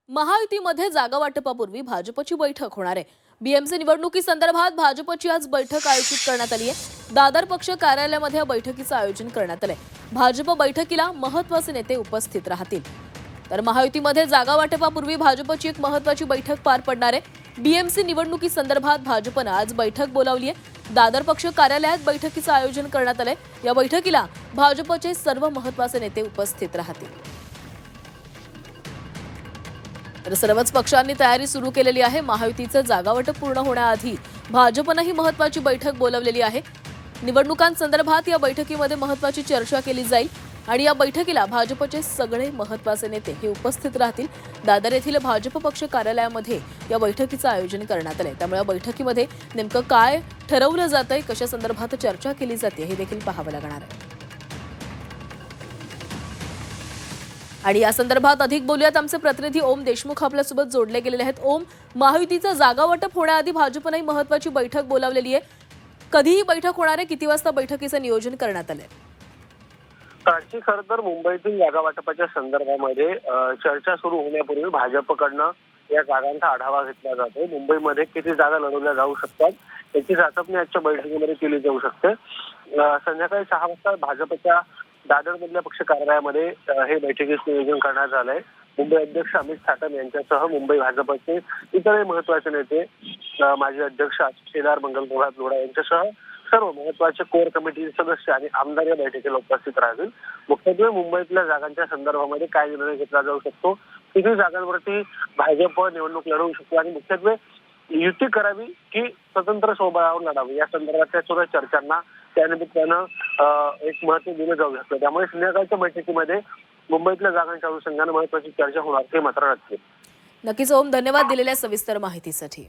महायुतीमध्ये जागा वाटपापूर्वी भाजपची बैठक होणार आहे। बीएमसी निवडणुकीसंदर्भात भाजपची आज बैठक आयोजित करण्यात आली आहे। दादर पक्ष कार्यालयामध्ये या बैठकीचं आयोजन करण्यात आलंय। भाजप बैठकीला महत्त्वाचे नेते उपस्थित राहतील। तर महायुतीमध्ये जागा वाटपापूर्वी भाजपची एक महत्त्वाची बैठक पार पडणार आहे। बीएमसी निवडणुकीसंदर्भात भाजपनं आज बैठक बोलावली आहे। दादर पक्ष कार्यालयात बैठकीचं आयोजन करण्यात आलंय। या बैठकीला भाजपचे सर्व महत्त्वाचे नेते उपस्थित राहतील। तर सर्वच पक्षांनी तयारी सुरू केलेली आहे। महायुतीचं जागावाटप पूर्ण होण्याआधी भाजपनं ही महत्त्वाची बैठक बोलावलेली आहे। निवडणुकांसंदर्भात या बैठकीमध्ये महत्त्वाची चर्चा केली जाईल आणि या बैठकीला भाजपचे सगळे महत्त्वाचे नेते हे उपस्थित राहतील। दादर येथील भाजप पक्ष कार्यालयामध्ये या बैठकीचं आयोजन करण्यात आलंय। त्यामुळे या बैठकीमध्ये नेमकं काय ठरवलं जातंय, कशा संदर्भात चर्चा केली जाते हे देखील पाहावं लागणार आहे। आणि या संदर्भात अधिक बोलूयात, आमचे प्रतिनिधी ओम देशमुख आपल्यासोबत जोडले गेलेले आहेत। ओम, महायुतीचं जागा वाटप होण्याआधी भाजपने महत्त्वाची बैठक बोलावलेली आहे। कधी ही बैठक होणार आहे, किती वाजता बैठकीचं नियोजन करण्यात आलंय? कालची खरं तर मुंबईतील जागा वाटपाच्या संदर्भामध्ये चर्चा सुरू होण्यापूर्वी भाजपकडनं या जागांचा आढावा घेतला जातो। मुंबईमध्ये किती जागा लढवल्या जाऊ शकतात याची चाचपणी आजच्या बैठकीमध्ये केली जाऊ शकते। संध्याकाळी 6 वाजता भाजपच्या दादरमधल्या पक्ष कार्यालयामध्ये हे बैठकीचं नियोजन करण्यात आलंय। मुंबई अध्यक्ष अमित साटम यांच्यासह मुंबई भाजपचे इतरही महत्त्वाचे नेते, माजी अध्यक्ष केदार मंगलप्रभात लोढा यांच्यासह सर्व महत्त्वाचे कोर कमिटी सदस्य आणि आमदार या बैठकीला उपस्थित राहतील। मुख्यत्वे मुंबईतल्या जागांच्या संदर्भामध्ये काय निर्णय घेतला जाऊ शकतो, किती जागांवरती भाजप निवडणूक लढवू शकतो आणि मुख्यत्वे युती करावी की स्वतंत्र स्वबळावर लढावी या संदर्भातल्या सुद्धा चर्चांना त्यानिमित्तानं एक महत्त्व दिलं जाऊ शकतं। त्यामुळे संध्याकाळच्या बैठकीमध्ये मुंबईतल्या जागांच्या अनुषंगाने महत्त्वाची चर्चा होणार ते मात्र नक्की। नक्कीच ओम, धन्यवाद दिलेल्या सविस्तर माहितीसाठी।